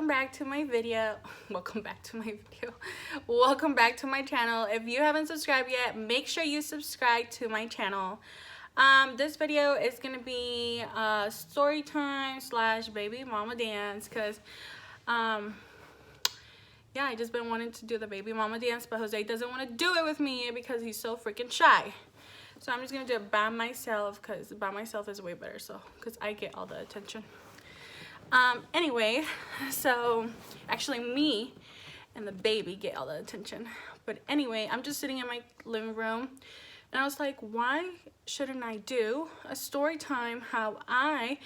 welcome back to my video. Welcome back to my channel. If you haven't subscribed yet, make sure you subscribe to my channel. This video is gonna be story time slash baby mama dance, because yeah, I just been wanting to do the baby mama dance, but Jose doesn't want to do it with me because he's so freaking shy. So I'm just gonna do it by myself, because by myself is way better, so because I get all the attention. Anyway, so actually me and the baby get all the attention. But anyway, I'm just sitting in my living room and I was like, why shouldn't I do a story time how I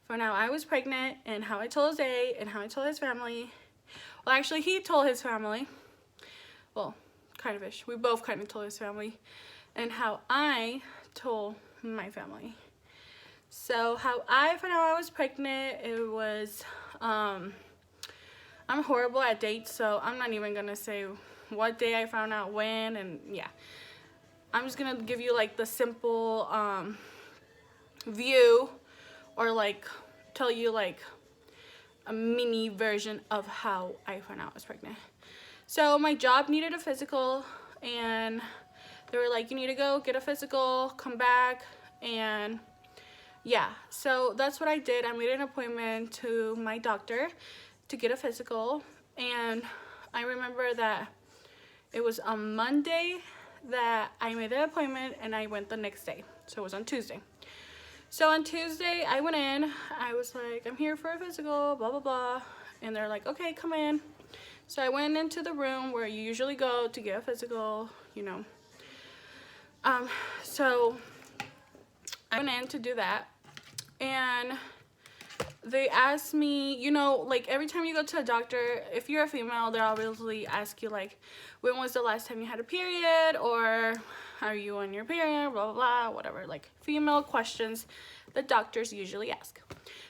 found out I was pregnant, and how I told Jose and how I told his family. Well, actually he told his family. Well, kind of ish. We both kind of told his family. And how I told my family. So how I found out I was pregnant, it was, I'm horrible at dates, so I'm not even gonna say what day I found out when, and yeah. I'm just gonna give you like the simple view, or like tell you like a mini version of how I found out I was pregnant. So my job needed a physical, and they were like, you need to go get a physical, come back, and yeah, so that's what I did. I made an appointment to my doctor to get a physical, and I remember that it was on Monday that I made the appointment, and I went the next day. So it was on Tuesday. So on Tuesday, I went in. I was like, I'm here for a physical, blah, blah, blah. And they're like, okay, come in. So I went into the room where you usually go to get a physical, you know. So I went in to do that. And they asked me, you know, like every time you go to a doctor, if you're a female, they'll obviously ask you like, when was the last time you had a period, or are you on your period, blah, blah, blah, whatever, like female questions that doctors usually ask.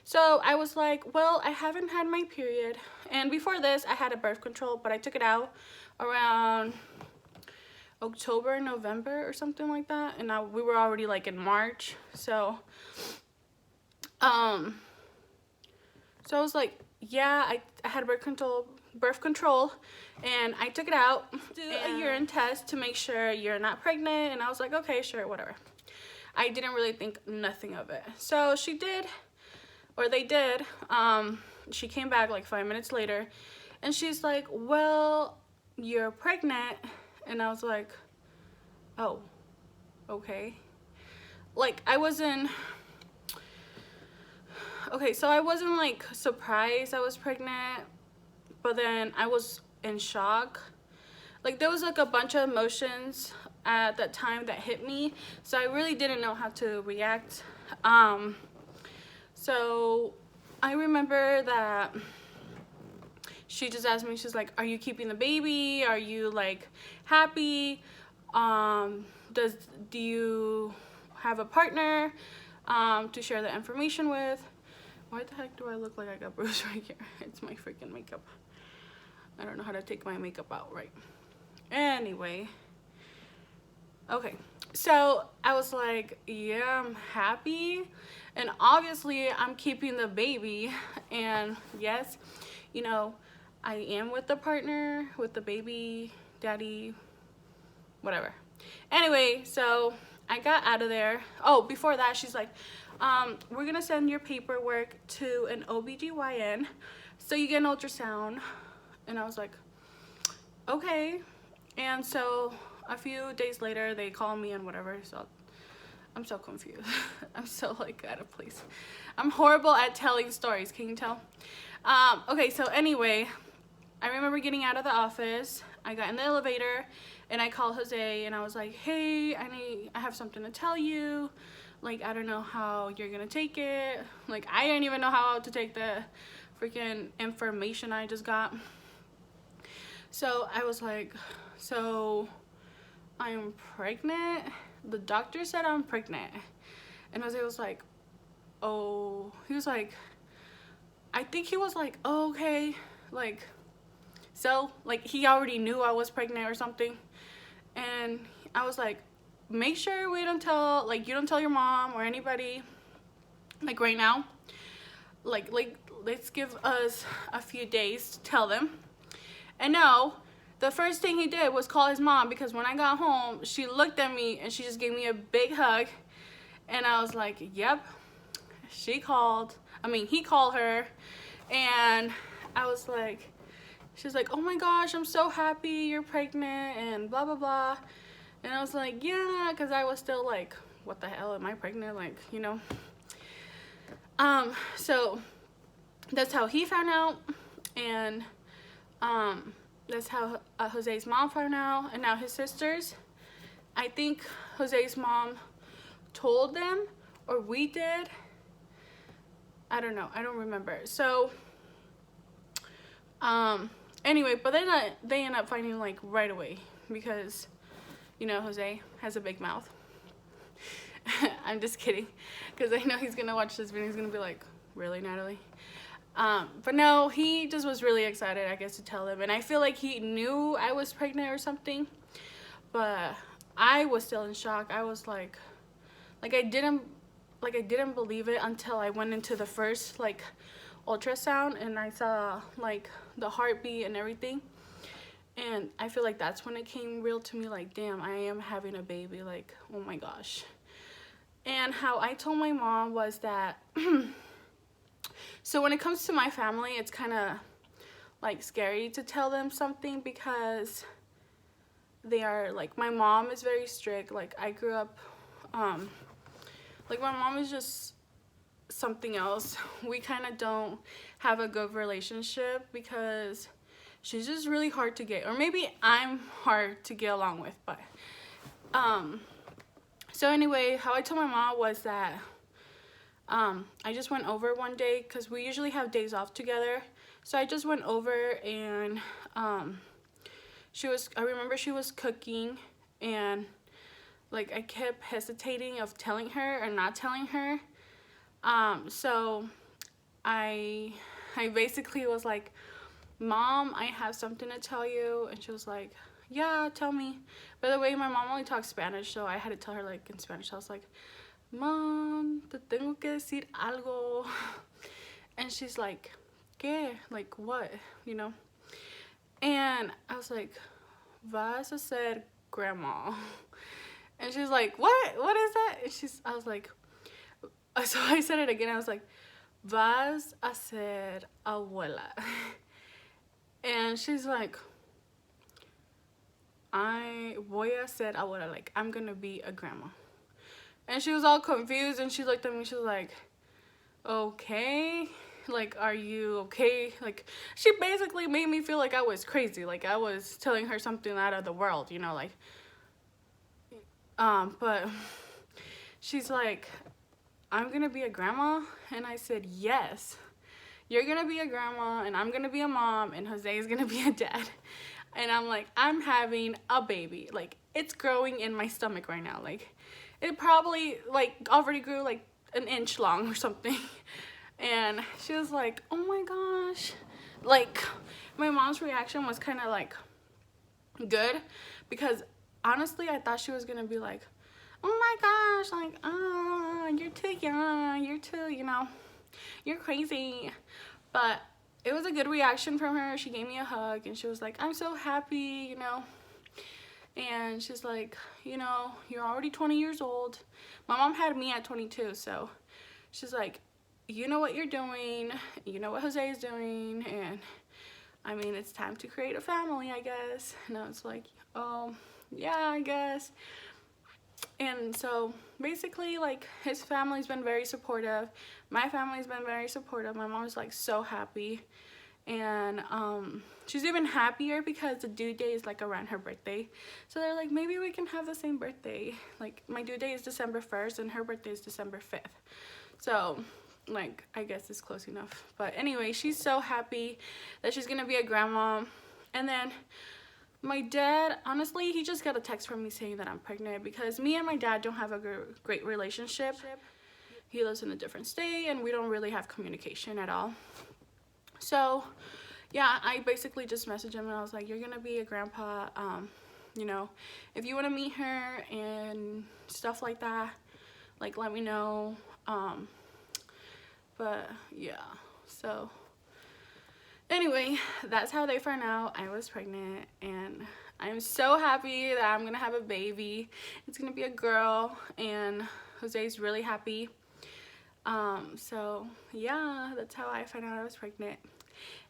So I was like, well, I haven't had my period. And before this, I had a birth control, but I took it out around October, November or something like that. And now we were already like in March. So I was like, yeah, I had birth control, and I took it out, do a urine test to make sure you're not pregnant, and I was like, okay, sure, whatever. I didn't really think nothing of it. So she did, or they did, she came back like 5 minutes later, and she's like, well, you're pregnant, and I was like, oh, okay. Like, I wasn't like surprised I was pregnant, but then I was in shock. Like, there was like a bunch of emotions at that time that hit me, so I really didn't know how to react. So I remember that she just asked me, she's like, are you keeping the baby? Are you like happy? Do you have a partner to share the information with? Why the heck do I look like I got bruised right here? It's my freaking makeup. I don't know how to take my makeup out right. Anyway. Okay. So I was like, yeah, I'm happy. And obviously I'm keeping the baby. And yes, you know, I am with the partner, with the baby, daddy, whatever. Anyway, so I got out of there. Oh, before that, she's like, we're gonna send your paperwork to an OBGYN so you get an ultrasound. And I was like, okay. And so a few days later they called me and whatever, so I'm so confused. I'm so like out of place. I'm horrible at telling stories, can you tell? Okay, so anyway, I remember getting out of the office. I got in the elevator and I called Jose and I was like, hey, I have something to tell you. Like, I don't know how you're gonna take it. Like, I didn't even know how to take the freaking information I just got. So I was like, so I'm pregnant? The doctor said I'm pregnant. And Jose was like, oh, he was like, I think he was like, oh, okay. Like, so, like, he already knew I was pregnant or something. And I was like, make sure we don't tell, like, you don't tell your mom or anybody, like, right now. Like let's give us a few days to tell them. And no, the first thing he did was call his mom, because when I got home, she looked at me and she just gave me a big hug. And I was like, yep, he called her. And I was like, she's like, oh my gosh, I'm so happy you're pregnant and blah, blah, blah. And I was like, yeah, because I was still like, what the hell, am I pregnant? Like, you know. So that's how he found out. And that's how Jose's mom found out. And now his sisters, I think Jose's mom told them, or we did. I don't know. I don't remember. So, anyway, but they end up finding like right away, because, you know, Jose has a big mouth. I'm just kidding, because I know he's gonna watch this video. He's gonna be like, really, Natalie? But no, he just was really excited, I guess, to tell them. And I feel like he knew I was pregnant or something, but I was still in shock. I was like I didn't believe it until I went into the first like ultrasound and I saw like the heartbeat and everything. And I feel like that's when it came real to me, like, damn, I am having a baby, like, oh my gosh. And how I told my mom was that so when it comes to my family, it's kind of like scary to tell them something, because they are like, my mom is very strict. Like, I grew up like, my mom is just something else. We kind of don't have a good relationship because she's just really hard to get, or maybe I'm hard to get along with. But so anyway, how I told my mom was that I just went over one day, because we usually have days off together. So I just went over, and I remember she was cooking, and like I kept hesitating of telling her or not telling her. So I basically was like, Mom, I have something to tell you. And she was like, yeah, tell me. By the way, my mom only talks Spanish, so I had to tell her like in Spanish. I was like, Mom, te tengo que decir algo. And she's like, ¿qué? Like, what? You know? And I was like, vas a ser grandma. And she's like, what? What is that? And I was like, so I said it again. I was like, vas a ser abuela. And she's like, I voy a ser abuela. Like, I'm going to be a grandma. And she was all confused, and she looked at me. She was like, okay. Like, are you okay? Like, she basically made me feel like I was crazy. Like, I was telling her something out of the world, you know, like. But she's like, I'm gonna be a grandma. And I said, yes, you're gonna be a grandma, and I'm gonna be a mom, and Jose is gonna be a dad. And I'm like, I'm having a baby. Like, it's growing in my stomach right now. Like, it probably like already grew like an inch long or something. And she was like, oh my gosh. Like, my mom's reaction was kind of like good, because honestly, I thought she was gonna be like, oh my gosh, like, oh, you're too young, you're too, you know, you're crazy. But it was a good reaction from her. She gave me a hug, and she was like, I'm so happy, you know. And she's like, you know, you're already 20 years old. My mom had me at 22, so she's like, you know what you're doing, you know what Jose is doing, and I mean, it's time to create a family, I guess. And I was like, oh, yeah, I guess. And so basically, like, his family's been very supportive. My family's been very supportive. My mom's like so happy. And she's even happier because the due date is like around her birthday. So they're like, maybe we can have the same birthday. Like, my due date is December 1st and her birthday is December 5th. So, like, I guess it's close enough. But anyway, she's so happy that she's gonna be a grandma. And then my dad, honestly, he just got a text from me saying that I'm pregnant, because me and my dad don't have a great relationship. He lives in a different state, and we don't really have communication at all. So, yeah, I basically just messaged him, and I was like, you're gonna be a grandpa. You know, if you want to meet her and stuff like that, like, let me know. But yeah, So anyway, that's how they found out I was pregnant, and I'm so happy that I'm gonna have a baby. It's gonna be a girl, and Jose's really happy. So yeah, that's how I found out I was pregnant.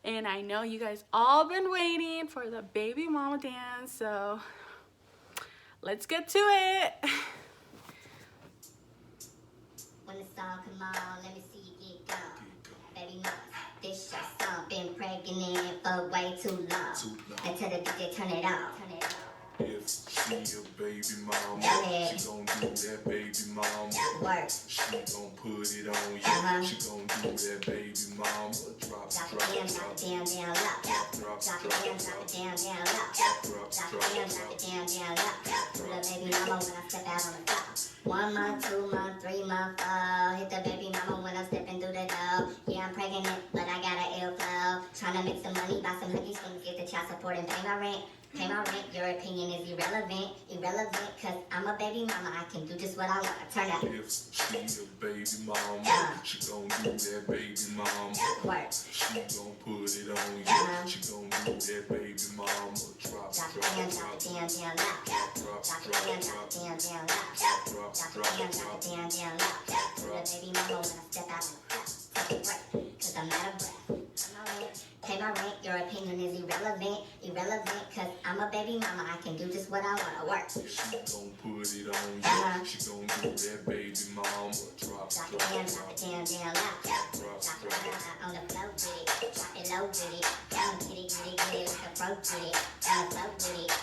And I know you guys all been waiting for the baby mama dance, so let's get to it. When the song come on, let me see you get gone. Baby mama, this your song. Been pregnant for way too long. Until the DJ turn it on. If she a baby mama, she gon' do that baby mama. Work. She gon' put it on you. She gon' do that baby mama. Drop Drop it down, down low. drop Drop it down, down low. Drop it down low. To the baby mama when I step out on the floor. 1 month, 2 month, 3 month, 4. Hit the baby mama when I'm stepping through the door. Yeah, I'm pregnant, but I got an ill flow. Tryna make some money, buy some hookies, things, get the child support and pay my rent. Pay my rent, your opinion is irrelevant. Cause I'm a baby mama, I can do just what I want. Turn up. If she a baby mama, she gon' do that baby mama. Work. She gon' put it on you. She gon' do that baby mama. Drop Drop it down, down low. Drop it down, down low. Drop it down low. To the baby mama when I step out on the floor. Take a break, cause I'm out of breath. Pay my rent, your opinion is irrelevant, cause I'm a baby mama, I can do just what I wanna work. She gon' put it on you. She gon' do that baby mama. Drop it down low. Drop it on the floor with it. Drop it low with it. Come get it like a broke with it. On the floor with it.